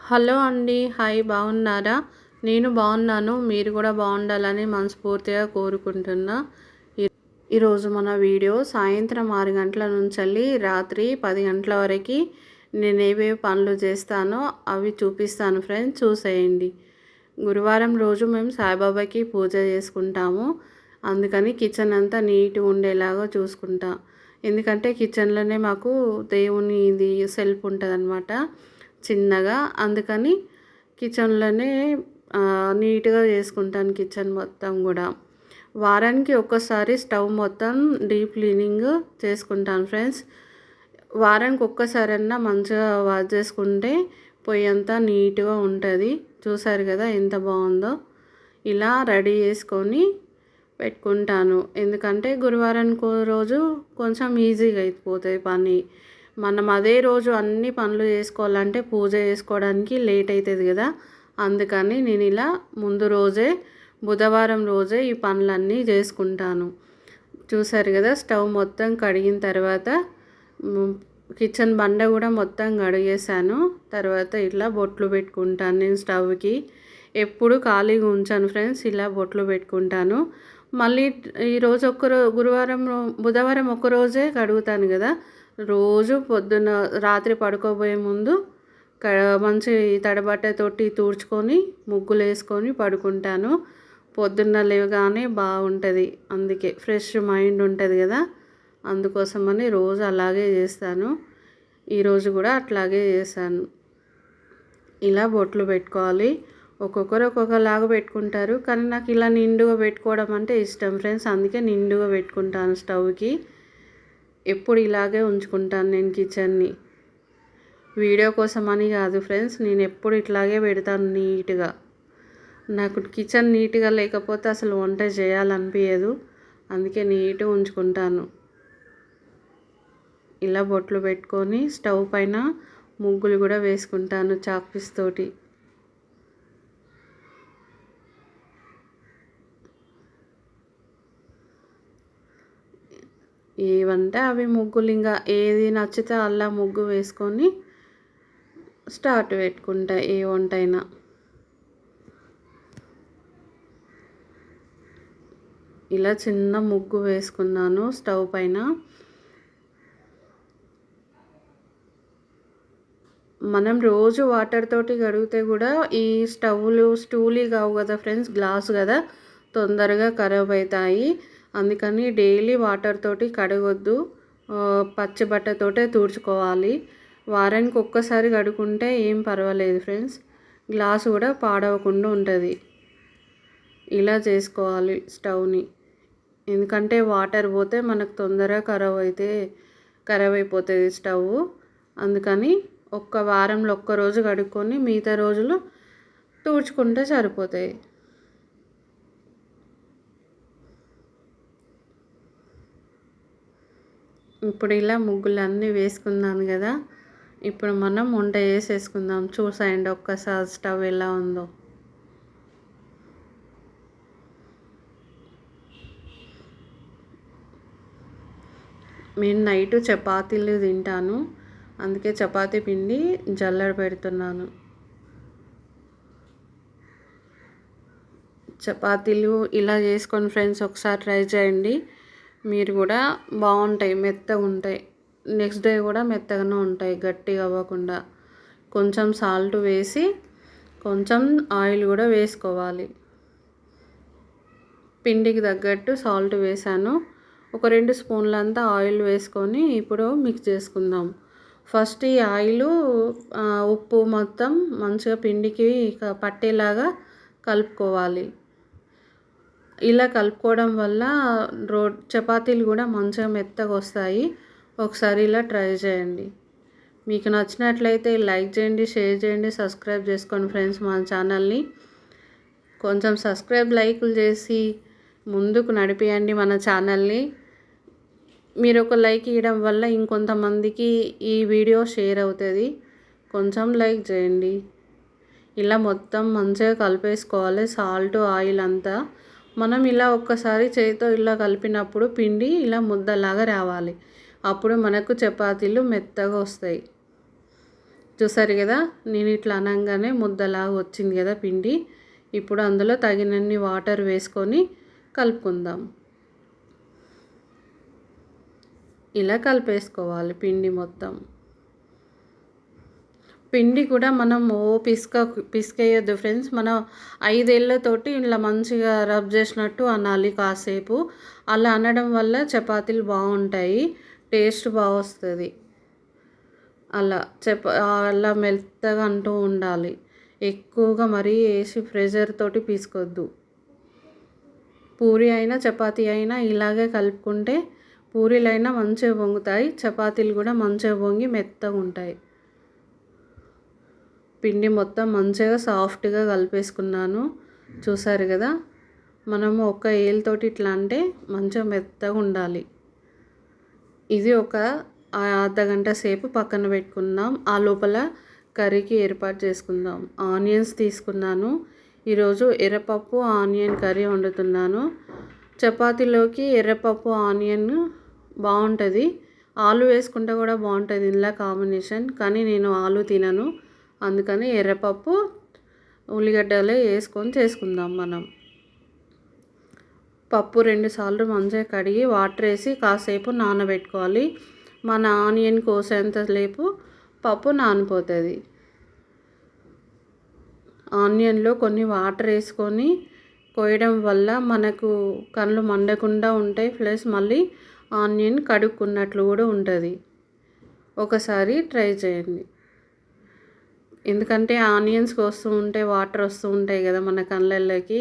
Hello అండి. Hi, బాగున్నారా? నేను బాగున్నాను. మీరు కూడా బాగుండాలని మనస్ఫూర్తిగా కోరుకుంటున్నా. ఈ ఈరోజు మన వీడియో సాయంత్రం 6 గంటల నుంచి రాత్రి 10 గంటల వరకు నేను ఏవేవి పనులు చేస్తానో అవి చూపిస్తాను ఫ్రెండ్స్, చూసేయండి. గురువారం రోజు మేము సాయిబాబాకి పూజ చేసుకుంటాము. అందుకని కిచెన్ అంతా నీట్గా ఉండేలాగా చూసుకుంటా. ఎందుకంటే కిచెన్లోనే మాకు దేవుని ఇది సెల్ఫ్ ఉంటుందన్నమాట చిన్నగా. అందుకని కిచెన్లోనే నీట్గా చేసుకుంటాను కిచెన్ మొత్తం కూడా. వారానికి ఒక్కసారి స్టవ్ మొత్తం డీప్ క్లీనింగ్ చేసుకుంటాను ఫ్రెండ్స్. వారానికి ఒక్కసారన్నా మంచిగా వాష్ చేసుకుంటే పొయ్యి అంతా నీట్గా ఉంటుంది. చూసారు కదా ఎంత బాగుందో. ఇలా రెడీ చేసుకొని పెట్టుకుంటాను. ఎందుకంటే గురువారానికి రోజు కొంచెం ఈజీగా అయిపోతుంది పని. మనం అదే రోజు అన్ని పనులు చేసుకోవాలంటే పూజ చేసుకోవడానికి లేట్ అవుతుంది కదా. అందుకని నేను ఇలా ముందు రోజే బుధవారం రోజే ఈ పనులన్నీ చేసుకుంటాను. చూసారు కదా, స్టవ్ మొత్తం కడిగిన తర్వాత కిచెన్ బండ కూడా మొత్తం కడిగేసాను. తర్వాత ఇట్లా బొట్లు పెట్టుకుంటాను. నేను స్టవ్కి ఎప్పుడు ఖాళీగా ఉంచాను ఫ్రెండ్స్, ఇలా బొట్లు పెట్టుకుంటాను. మళ్ళీ ఈరోజు గురువారం బుధవారం ఒక్కరోజే కడుగుతాను కదా. రోజు పొద్దున్న రాత్రి పడుకోబోయే ముందు మంచి తడబట్టతోటి తుడుచుకొని ముగ్గులు వేసుకొని పడుకుంటాను. పొద్దున్న లేవగానే బాగుంటుంది, అందుకే ఫ్రెష్ మైండ్ ఉంటుంది కదా. అందుకోసమని రోజు అలాగే చేస్తాను. ఈరోజు కూడా అట్లాగే చేశాను. ఇలా బొట్లు పెట్టుకోవాలి. ఒక్కొక్కరు ఒక్కొక్కలాగా పెట్టుకుంటారు, కానీ నాకు ఇలా నిండుగా పెట్టుకోవడం అంటే ఇష్టం ఫ్రెండ్స్. అందుకే నిండుగా పెట్టుకుంటాను స్టవ్కి. ఎప్పుడు ఇలాగే ఉంచుకుంటాను నేను కిచెన్ని. వీడియో కోసం అని కాదు ఫ్రెండ్స్, నేను ఎప్పుడు ఇట్లాగే పెడతాను నీట్గా. నాకు కిచెన్ నీట్గా లేకపోతే అసలు వంట చేయాలనిపించదు. అందుకే నీట్గా ఉంచుకుంటాను. ఇలా బొట్లు పెట్టుకొని స్టవ్ పైన ముగ్గులు కూడా వేసుకుంటాను చాక్ పీస్ తోటి. ఏవంటే అవి ముగ్గులు, ఇంకా ఏది నచ్చితే అలా ముగ్గు వేసుకొని స్టార్ట్ పెట్టుకుంటా ఏ వంట అయినా. ఇలా చిన్న ముగ్గు వేసుకున్నాను స్టవ్ పైన. మనం రోజు వాటర్ తోటి కడిగితే కూడా ఈ స్టూలీ కావు కదా ఫ్రెండ్స్, గ్లాస్ కదా, తొందరగా ఖరాబ్ అవుతాయి. అందుకని డైలీ వాటర్ తోటి కడగొద్దు, పచ్చి బట్టతోటే తుడుచుకోవాలి. వారానికి ఒక్కసారి కడుక్కుంటే ఏం పర్వాలేదు ఫ్రెండ్స్, గ్లాస్ కూడా పాడవకుండా ఉంటుంది. ఇలా చేసుకోవాలి స్టవ్ని. ఎందుకంటే వాటర్ పోతే మనకు తొందరగా ఖరాబ్ అయిపోతుంది స్టవ్. అందుకని వారంలో ఒక్కరోజు కడుక్కొని మిగతా రోజులు తుడుచుకుంటే సరిపోతాయి. ఇప్పుడు ఇలా ముగ్గులన్నీ వేసుకున్నాను కదా. ఇప్పుడు మనం వంట చేసేసుకుందాం. చూసేయండి ఒక్కసారి స్టవ్ ఎలా ఉందో. నేను నైట్ చపాతీలు తింటాను, అందుకే చపాతీ పిండి జల్లెడ పెడుతున్నాను. చపాతీలు ఇలా చేసుకొని ఫ్రెండ్స్ ఒకసారి ట్రై చేయండి. మీరు కూడా బాగుంటాయి, మెత్తగా ఉంటాయి. నెక్స్ట్ డే కూడా మెత్తగానే ఉంటాయి, గట్టిగా అవ్వకుండా. కొంచెం సాల్ట్ వేసి కొంచెం ఆయిల్ కూడా వేసుకోవాలి. పిండికి తగ్గట్టు సాల్ట్ వేసాను. ఒక 2 స్పూన్లంతా ఆయిల్ వేసుకొని ఇప్పుడు మిక్స్ చేసుకుందాం. ఫస్ట్ ఈ ఆయిల్ ఉప్పు మొత్తం మంచిగా పిండికి పట్టేలాగా కలుపుకోవాలి. ఇలా కలుపుకోవడం వల్ల చపాతీలు కూడా మంచిగా మెత్తగా వస్తాయి. ఒకసారి ఇలా ట్రై చేయండి. మీకు నచ్చినట్లయితే లైక్ చేయండి, షేర్ చేయండి, సబ్స్క్రైబ్ చేసుకోండి ఫ్రెండ్స్ మన ఛానల్ని. కొంచెం లైకులు చేసి ముందుకు నడిపియండి మన ఛానల్ని. మీరు ఒక లైక్ ఇవ్వడం వల్ల ఇంకొంతమందికి ఈ వీడియో షేర్ అవుతుంది. కొంచెం లైక్ చేయండి. ఇలా మొత్తం మంచిగా కలిపేసుకోవాలి సాల్ట్ ఆయిల్ అంతా. మనం ఇలా ఒక్కసారి చేతితో ఇలా కలిపినప్పుడు పిండి ఇలా ముద్దలాగా రావాలి. అప్పుడు మనకు చపాతీలు మెత్తగా వస్తాయి. చూసారు కదా, నేను ఇట్లా అనగానే ముద్దలాగా వచ్చింది కదా పిండి. ఇప్పుడు అందులో తగినన్ని వాటర్ వేసుకొని కలుపుకుందాం. ఇలా కలిపేసుకోవాలి పిండి మొత్తం. పిండి కూడా మనం పిసికేయొద్దు ఫ్రెండ్స్. మనం 5 ఏళ్ళతోటి ఇలా మంచిగా రబ్ చేసినట్టు అనాలి కాసేపు. అలా అనడం వల్ల చపాతీలు బాగుంటాయి, టేస్ట్ బాగా వస్తుంది. అలా మెత్తగా అంటూ ఉండాలి. ఎక్కువగా మరీ వేసి ప్రెషర్ తోటి పీసుకోవద్దు. పూరి అయినా చపాతీ అయినా ఇలాగే కలుపుకుంటే పూరీలైనా మంచిగా పొంగుతాయి, చపాతీలు కూడా మంచిగా పొంగి మెత్తగా ఉంటాయి. పిండి మొత్తం మంచిగా సాఫ్ట్గా కలిపేసుకున్నాను. చూసారు కదా, మనము ఒక ఏలుతోటి ఇట్లా అంటే మంచిగా మెత్తగా ఉండాలి. ఇది ఒక అర్ధగంట సేపు పక్కన పెట్టుకుందాం. ఆ లోపల కర్రీకి ఏర్పాటు చేసుకుందాం. ఆనియన్స్ తీసుకున్నాను. ఈరోజు ఎర్రపప్పు ఆనియన్ కర్రీ వండుతున్నాను. చపాతీలోకి ఎర్రపప్పు ఆనియన్ బాగుంటుంది, ఆలు వేసుకుంటే కూడా బాగుంటుంది ఇందులో కాంబినేషన్. కానీ నేను ఆలు తినను, అందుకని ఎర్రపప్పు ఉల్లిగడ్డలే వేసుకొని చేసుకుందాం. మనం పప్పు 2 సార్లు మంచిగా కడిగి వాటర్ వేసి కాసేపు నానబెట్టుకోవాలి. మన ఆనియన్ కోసేంత లేపు పప్పు నానిపోతుంది. ఆనియన్లో కొన్ని వాటర్ వేసుకొని కోయడం వల్ల మనకు కళ్ళు మండకుండా ఉంటాయి, ప్లస్ మళ్ళీ ఆనియన్ కడుక్కున్నట్లు కూడా ఉంటుంది. ఒకసారి ట్రై చేయండి. ఎందుకంటే ఆనియన్స్కి వస్తూ ఉంటే వాటర్ వస్తూ ఉంటాయి కదా మన కళ్ళల్లోకి,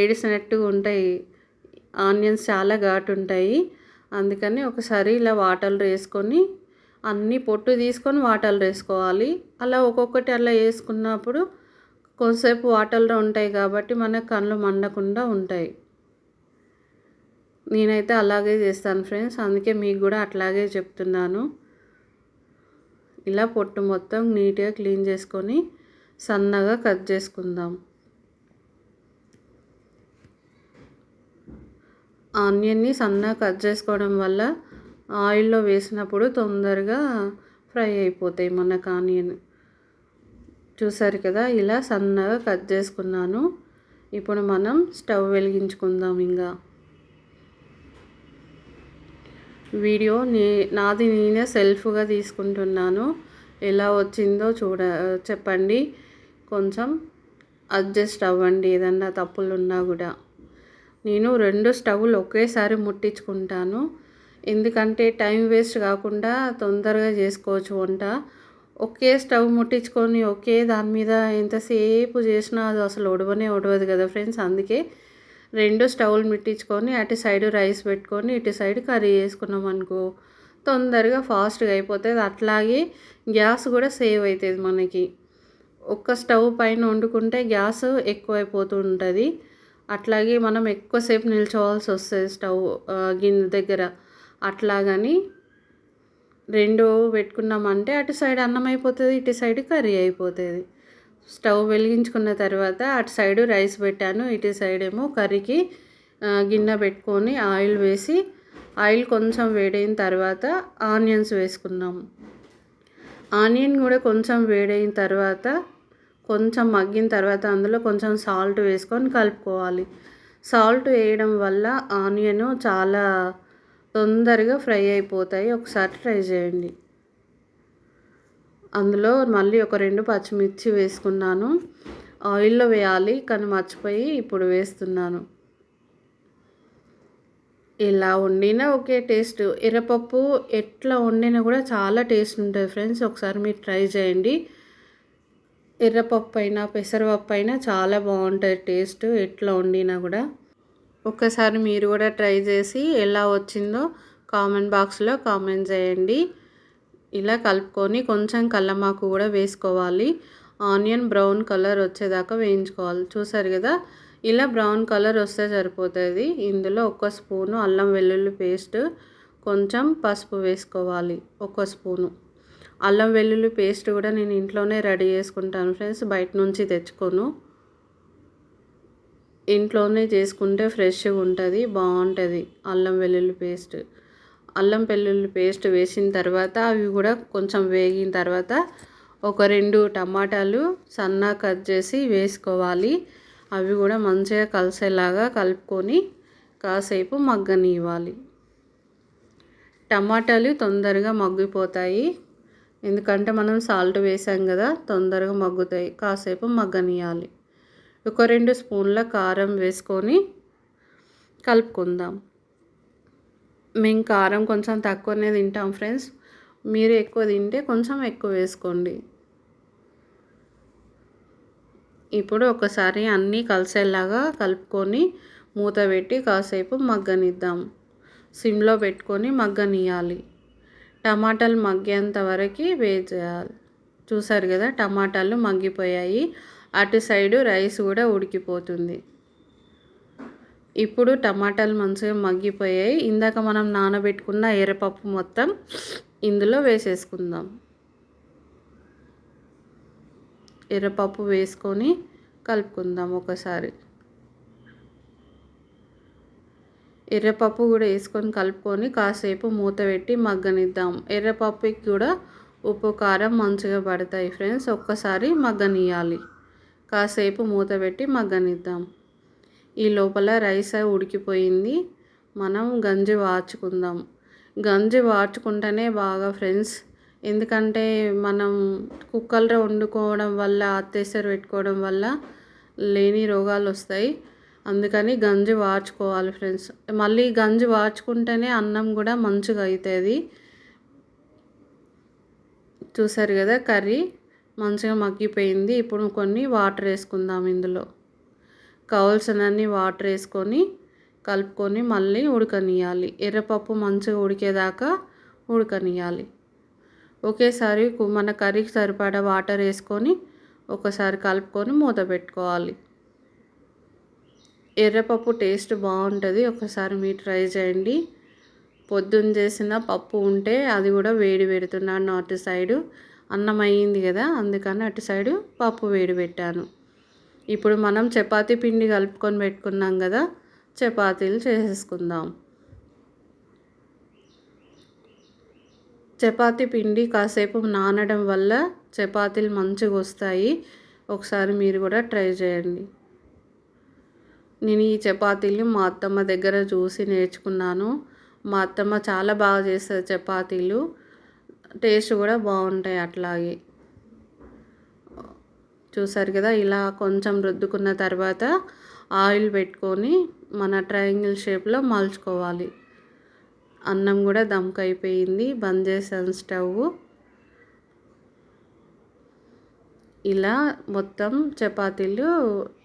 ఏడిసినట్టుగా ఉంటాయి. ఆనియన్స్ చాలా ఘాటు ఉంటాయి, అందుకని ఒకసారి ఇలా వాటర్లో వేసుకొని అన్నీ పొట్టు తీసుకొని వాటర్లో వేసుకోవాలి. అలా ఒక్కొక్కటి అలా వేసుకున్నప్పుడు కొంతసేపు వాటర్లో ఉంటాయి కాబట్టి మన కళ్ళు మండకుండా ఉంటాయి. నేనైతే అలాగే చేస్తాను ఫ్రెండ్స్, అందుకే మీకు కూడా అట్లాగే చెప్తున్నాను. ఇలా పొట్టు మొత్తం నీట్గా క్లీన్ చేసుకొని సన్నగా కట్ చేసుకుందాం. ఆనియన్ని సన్నగా కట్ చేసుకోవడం వల్ల ఆయిల్లో వేసినప్పుడు తొందరగా ఫ్రై అయిపోతాయి మనకు ఆనియన్. చూసారు కదా, ఇలా సన్నగా కట్ చేసుకున్నాను. ఇప్పుడు మనం స్టవ్ వెలిగించుకుందాం. ఇంకా వీడియో నాది నేనే సెల్ఫ్గా తీసుకుంటున్నాను. ఎలా వచ్చిందో చెప్పండి. కొంచెం అడ్జస్ట్ అవ్వండి ఏదన్నా తప్పులు ఉన్నా కూడా. నేను 2 స్టవ్లు ఒకేసారి ముట్టించుకుంటాను, ఎందుకంటే టైం వేస్ట్ కాకుండా తొందరగా చేసుకోవచ్చు వంట. ఒకే స్టవ్ ముట్టించుకొని ఒకే దాని మీద ఎంతసేపు చేసినా అది అసలు ఉడవదు కదా ఫ్రెండ్స్. అందుకే 2 స్టవ్లు ముట్టించుకొని అటు సైడ్ రైస్ పెట్టుకొని ఇటు సైడ్ కర్రీ చేసుకున్నాం అనుకో తొందరగా ఫాస్ట్గా అయిపోతుంది. అట్లాగే గ్యాస్ కూడా సేవ్ అవుతుంది మనకి. ఒక్క స్టవ్ పైన వండుకుంటే గ్యాస్ ఎక్కువైపోతూ ఉంటుంది, అట్లాగే మనం ఎక్కువసేపు నిల్చోవాల్సి వస్తుంది స్టవ్ గిన్నె దగ్గర. అట్లాగని 2 పెట్టుకున్నామంటే అటు సైడ్ అన్నం అయిపోతుంది, ఇటు సైడ్ కర్రీ అయిపోతుంది. స్టవ్ వెలిగించుకున్న తర్వాత అటు సైడు రైస్ పెట్టాను, ఇటు సైడ్ ఏమో కర్రీకి గిన్నె పెట్టుకొని ఆయిల్ వేసి, ఆయిల్ కొంచెం వేడైన తర్వాత ఆనియన్స్ వేసుకున్నాము. ఆనియన్ కూడా కొంచెం వేడైన తర్వాత కొంచెం మగ్గిన తర్వాత అందులో కొంచెం సాల్ట్ వేసుకొని కలుపుకోవాలి. సాల్ట్ వేయడం వల్ల ఆనియన్ చాలా తొందరగా ఫ్రై అయిపోతాయి. ఒకసారి ట్రై చేయండి. అందులో మళ్ళీ ఒక 2 పచ్చిమిర్చి వేసుకున్నాను. ఆయిల్లో వేయాలి కానీ మర్చిపోయి ఇప్పుడు వేస్తున్నాను. ఎలా వండినా ఒకే టేస్ట్. ఎర్రపప్పు ఎట్లా వండినా కూడా చాలా టేస్ట్ ఉంటుంది ఫ్రెండ్స్. ఒకసారి మీరు ట్రై చేయండి. ఎర్రపప్పు అయినా పెసరపప్పు అయినా చాలా బాగుంటుంది టేస్ట్ ఎట్లా వండినా కూడా. ఒక్కసారి మీరు కూడా ట్రై చేసి ఎలా వచ్చిందో కామెంట్ బాక్స్లో కామెంట్ చేయండి. ఇలా కలుపుకొని కొంచెం కల్లమాకు కూడా వేసుకోవాలి. ఆనియన్ బ్రౌన్ కలర్ వచ్చేదాకా వేయించుకోవాలి. చూసారు కదా, ఇలా బ్రౌన్ కలర్ వస్తే సరిపోతుంది. ఇందులో 1 స్పూను అల్లం వెల్లుల్లి పేస్ట్, కొంచెం పసుపు వేసుకోవాలి. 1 స్పూను అల్లం వెల్లుల్లి పేస్ట్ కూడా నేను ఇంట్లోనే రెడీ చేసుకుంటాను ఫ్రెండ్స్, బయట నుంచి తెచ్చుకోను. ఇంట్లోనే చేసుకుంటే ఫ్రెష్గా ఉంటుంది, బాగుంటుంది అల్లం వెల్లుల్లి పేస్ట్. అల్లం వెల్లుల్లి పేస్ట్ వేసిన తర్వాత అవి కూడా కొంచెం వేగిన తర్వాత ఒక 2 టమాటాలు సన్నగా కట్ చేసి వేసుకోవాలి. అవి కూడా మంచిగా కలిసేలాగా కలుపుకొని కాసేపు మగ్గనివ్వాలి. టమాటాలు తొందరగా మగ్గిపోతాయి, ఎందుకంటే మనం సాల్ట్ వేసాం కదా, తొందరగా మగ్గుతాయి. కాసేపు మగ్గనియాలి. ఒక 2 స్పూన్ల కారం వేసుకొని కలుపుకుందాం. మేము కారం కొంచెం తక్కువనే తింటాం ఫ్రెండ్స్, మీరు ఎక్కువ తింటే కొంచెం ఎక్కువ వేసుకోండి. ఇప్పుడు ఒకసారి అన్నీ కలిసేలాగా కలుపుకొని మూత పెట్టి కాసేపు మగ్గనిద్దాం. సిమ్లో పెట్టుకొని మగ్గనియాలి. టమాటాలు మగ్గేంత వరకు వెయిట్ చేయాలి. చూసారు కదా, టమాటాలు మగ్గిపోయాయి. అటు సైడు రైస్ కూడా ఉడికిపోతుంది. ఇప్పుడు టమాటాలు మంచిగా మగ్గిపోయాయి. ఇందాక మనం నానబెట్టుకున్న ఎర్రపప్పు మొత్తం ఇందులో వేసేసుకుందాం. ఎర్రపప్పు వేసుకొని కలుపుకుందాం ఒకసారి. ఎర్రపప్పు కూడా వేసుకొని కలుపుకొని కాసేపు మూత పెట్టి మగ్గనిద్దాం. ఎర్రపప్పుకి కూడా ఉప్పు కారం మంచిగా పడతాయి ఫ్రెండ్స్. ఒక్కసారి మగ్గనియాలి. కాసేపు మూత పెట్టి మగ్గనిద్దాం. ఈ లోపల రైస్ ఉడికిపోయింది. మనం గంజి వార్చుకుందాం. గంజి వార్చుకుంటేనే బాగా ఫ్రెండ్స్, ఎందుకంటే మనం కుక్కర్లో వండుకోవడం వల్ల, అత్తేసరి పెట్టుకోవడం వల్ల లేని రోగాలు వస్తాయి. అందుకని గంజి వార్చుకోవాలి ఫ్రెండ్స్. మళ్ళీ గంజి వార్చుకుంటేనే అన్నం కూడా మంచిగా అవుతుంది. చూసారు కదా, కర్రీ మంచిగా మగ్గిపోయింది. ఇప్పుడు కొన్ని వాటర్ వేసుకుందాం. ఇందులో కావాల్సినన్ని వాటర్ వేసుకొని కలుపుకొని మళ్ళీ ఉడకనియాలి. ఎర్రపప్పు మంచిగా ఉడికేదాకా ఉడకనియాలి. ఒకేసారి మన కర్రీకి సరిపడా వాటర్ వేసుకొని ఒకసారి కలుపుకొని మూత పెట్టుకోవాలి. ఎర్రపప్పు టేస్ట్ బాగుంటుంది. ఒకసారి మీరు ట్రై చేయండి. పొద్దున్న చేసిన పప్పు ఉంటే అది కూడా వేడి పెడుతున్నాను. అటు సైడు అన్నం అయ్యింది కదా, అందుకని అటు సైడు పప్పు వేడి పెట్టాను. ఇప్పుడు మనం చపాతీ పిండి కలుపుకొని పెట్టుకున్నాం కదా, చపాతీలు చేసేసుకుందాం. చపాతీ పిండి కాసేపు నానడం వల్ల చపాతీలు మంచిగా వస్తాయి. ఒకసారి మీరు కూడా ట్రై చేయండి. నేను ఈ చపాతీలు మా అత్తమ్మ దగ్గర చూసి నేర్చుకున్నాను. మా అత్తమ్మ చాలా బాగా చేస్తుంది చపాతీలు, టేస్ట్ కూడా బాగుంటాయి. అట్లాగే చూసారు కదా, ఇలా కొంచెం రుద్దుకున్న తర్వాత ఆయిల్ పెట్టుకొని మన ట్రయాంగిల్ షేప్లో మలుచుకోవాలి. అన్నం కూడా దమ్కి అయిపోయింది. బంద్ చేసాను స్టవ్. ఇలా మొత్తం చపాతీలు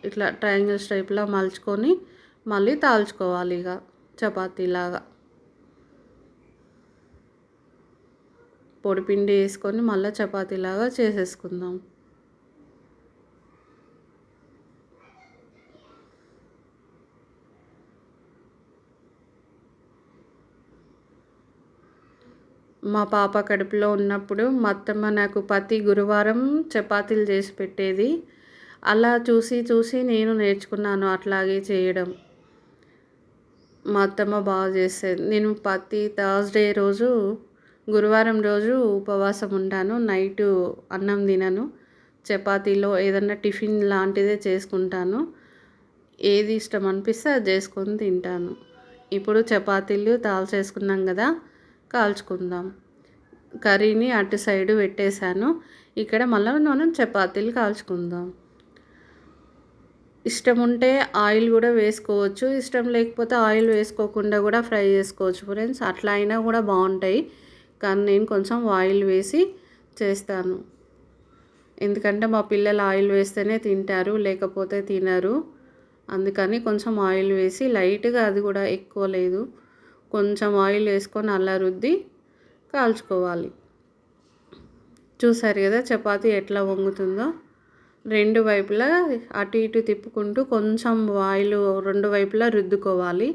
ఇట్లా ట్రయాంగిల్ షేప్లో మలుచుకొని మళ్ళీ తాల్చుకోవాలి. ఇక చపాతీలాగా పొడిపిండి వేసుకొని మళ్ళీ చపాతీలాగా చేసేసుకుందాం. మా పాప కడుపులో ఉన్నప్పుడు మా అత్తమ్మ నాకు ప్రతి గురువారం చపాతీలు చేసి పెట్టేది. అలా చూసి చూసి నేను నేర్చుకున్నాను అట్లాగే చేయడం. మా అత్తమ్మ బాగా చేసేది. నేను ప్రతి థర్స్డే రోజు, గురువారం రోజు ఉపవాసం ఉంటాను. నైటు అన్నం తినను. చపాతీలో ఏదన్నా టిఫిన్ లాంటిదే చేసుకుంటాను. ఏది ఇష్టం అనిపిస్తే అది చేసుకొని తింటాను. ఇప్పుడు చపాతీలు చేసుకున్నాం కదా, కాల్చుకుందాం. కర్రీని అటు సైడు పెట్టేశాను. ఇక్కడ మళ్ళీ మనం చపాతీలు కాల్చుకుందాం. ఇష్టం ఉంటే ఆయిల్ కూడా వేసుకోవచ్చు, ఇష్టం లేకపోతే ఆయిల్ వేసుకోకుండా కూడా ఫ్రై చేసుకోవచ్చు ఫ్రెండ్స్. అట్లా అయినా కూడా బాగుంటాయి, కానీ నేను కొంచెం ఆయిల్ వేసి చేస్తాను. ఎందుకంటే మా పిల్లలు ఆయిల్ వేస్తేనే తింటారు, లేకపోతే తినరు. అందుకని కొంచెం ఆయిల్ వేసి లైట్గా, అది కూడా ఎక్కువ లేదు, కొంచెం ఆయిల్ వేసుకొని అలా రుద్ది కాల్చుకోవాలి. చూసారు కదా చపాతీ ఎట్లా వంగుతుందో. రెండు వైపులా అటు ఇటు తిప్పుకుంటూ కొంచెం ఆయిల్ రెండు వైపులా రుద్దుకోవాలి.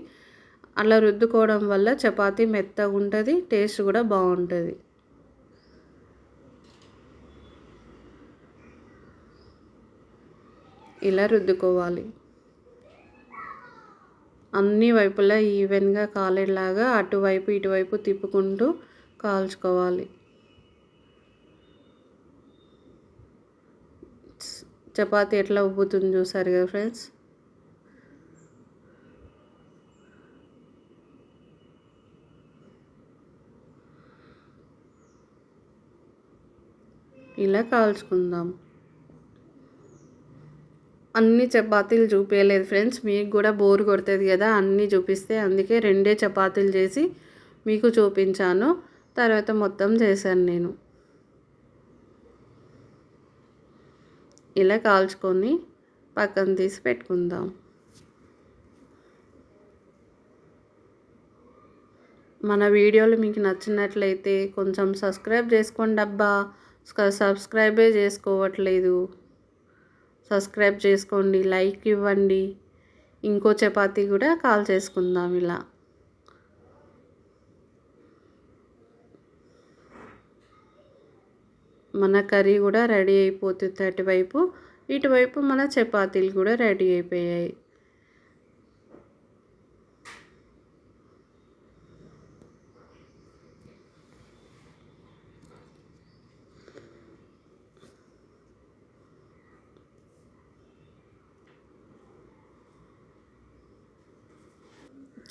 అలా రుద్దుకోవడం వల్ల చపాతీ మెత్తగా ఉంటుంది, టేస్ట్ కూడా బాగుంటుంది. ఇలా రుద్దుకోవాలి. అన్ని వైపులా ఈవెన్గా కాలేలాగా అటువైపు ఇటువైపు తిప్పుకుంటూ కాల్చుకోవాలి. చపాతీ ఎట్లా ఉబ్బుతుంది చూసారు కదా ఫ్రెండ్స్. ఇలా కాల్చుకుందాం. అన్ని చపాతీలు చూపించలేదు ఫ్రెండ్స్, మీకు కూడా బోర్ కొడుతుంది కదా అన్నీ చూపిస్తే, అందుకే 2 చపాతీలు చేసి మీకు చూపించాను. తర్వాత మొత్తం చేశాను నేను. ఇలా కాల్చుకొని పక్కన తీసి పెట్టుకుందాం. మన వీడియోలు మీకు నచ్చినట్లయితే కొంచెం సబ్స్క్రైబ్ చేసుకోండి అబ్బా. సబ్స్క్రైబే చేసుకోవట్లేదు. సబ్స్క్రైబ్ చేసుకోండి, లైక్ ఇవ్వండి. ఇంకో చపాతీ కూడా కాల్ చేసుకుందాం. ఇలా మన కర్రీ కూడా రెడీ అయిపోతుంది. అటువైపు ఇటువైపు మన చపాతీలు కూడా రెడీ అయిపోయాయి.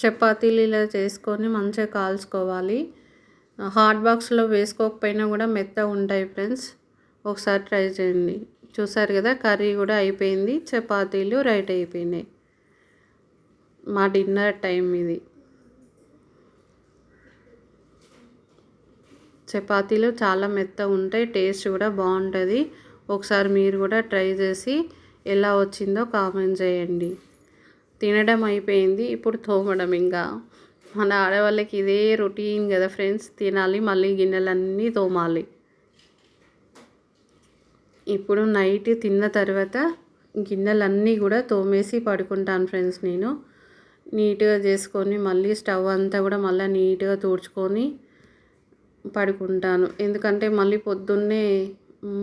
చపాతీలు ఇలా చేసుకొని మంచిగా కాల్చుకోవాలి. హాట్ బాక్స్లో వేసుకోకపోయినా కూడా మెత్తగా ఉంటాయి ఫ్రెండ్స్. ఒకసారి ట్రై చేయండి. చూసారు కదా కర్రీ కూడా అయిపోయింది, చపాతీలు రైట్ అయిపోయినాయి. మా డిన్నర్ టైం ఇది. చపాతీలు చాలా మెత్తగా ఉంటాయి, టేస్ట్ కూడా బాగుంటుంది. ఒకసారి మీరు కూడా ట్రై చేసి ఎలా వచ్చిందో కామెంట్ చేయండి. తినడం అయిపోయింది, ఇప్పుడు తోమడం. ఇంకా మన ఆడవాళ్ళకి ఇదే రొటీన్ కదా ఫ్రెండ్స్, తినాలి మళ్ళీ గిన్నెలన్నీ తోమాలి. ఇప్పుడు నైట్ తిన్న తర్వాత గిన్నెలన్నీ కూడా తోమేసి పడుకుంటాను ఫ్రెండ్స్. నేను నీట్గా చేసుకొని మళ్ళీ స్టవ్ అంతా కూడా మళ్ళీ నీట్గా తుడుచుకొని పడుకుంటాను. ఎందుకంటే మళ్ళీ పొద్దున్నే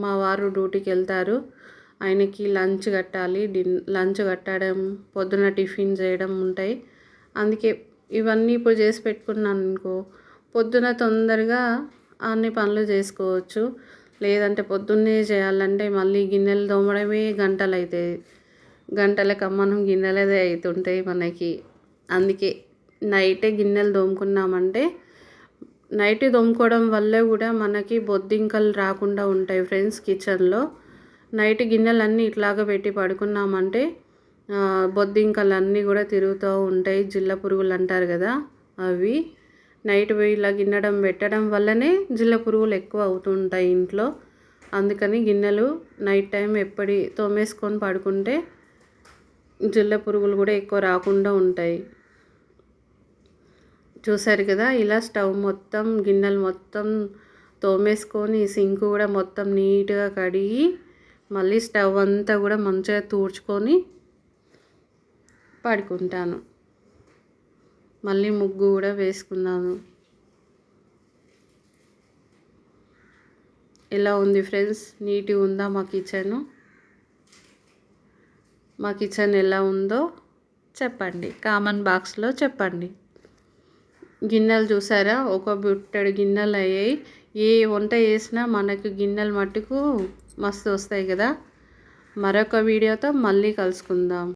మా వారు డ్యూటీకి వెళ్తారు. ఆయనకి లంచ్ కట్టాలి, లంచ్ కట్టడం, పొద్దున టిఫిన్ చేయడం ఉంటాయి. అందుకే ఇవన్నీ ఇప్పుడు చేసి పెట్టుకున్నాను అనుకో, పొద్దున తొందరగా అన్ని పనులు చేసుకోవచ్చు. లేదంటే పొద్దున్నే చేయాలంటే మళ్ళీ గిన్నెలు తోమడమే గంటలు అవుతాయి. గంటలకు మనం గిన్నెలదే అవుతుంటాయి మనకి. అందుకే నైటే గిన్నెలు తోముకున్నామంటే, నైట్ తోముకోవడం వల్ల కూడా మనకి బొద్దింకలు రాకుండా ఉంటాయి ఫ్రెండ్స్. కిచెన్లో నైట్ గిన్నెలన్నీ ఇట్లాగా పెట్టి పడుకున్నామంటే బొద్దింకలు అన్నీ కూడా తిరుగుతూ ఉంటాయి. జిల్ల పురుగులు అంటారు కదా, అవి నైట్ ఇలా గిన్నెడం పెట్టడం వల్లనే జిల్ల పురుగులు ఎక్కువ అవుతుంటాయి ఇంట్లో. అందుకని గిన్నెలు నైట్ టైం ఎప్పటి తోమేసుకొని పడుకుంటే జిల్ల పురుగులు కూడా ఎక్కువ రాకుండా ఉంటాయి. చూసారు కదా, ఇలా స్టవ్ మొత్తం గిన్నెలు మొత్తం తోమేసుకొని సింక్ కూడా మొత్తం నీట్గా కడిగి మళ్ళీ స్టవ్ అంతా కూడా మంచిగా తుడుచుకొని పడుకుంటాను. మళ్ళీ ముగ్గు కూడా వేసుకున్నాను. ఎలా ఉంది ఫ్రెండ్స్, నీట్గా ఉందా మా కిచెన్? మా కిచెన్ ఎలా ఉందో చెప్పండి, కామెంట్ బాక్స్లో చెప్పండి. గిన్నెలు చూసారా, ఒక బుట్టెడు గిన్నెలు అయ్యాయి. ఏ వంట చేసినా మనకు గిన్నెలు మట్టుకు మస్తు వస్తాయి కదా. మరొక వీడియోతో మళ్ళీ కలుసుకుందాం.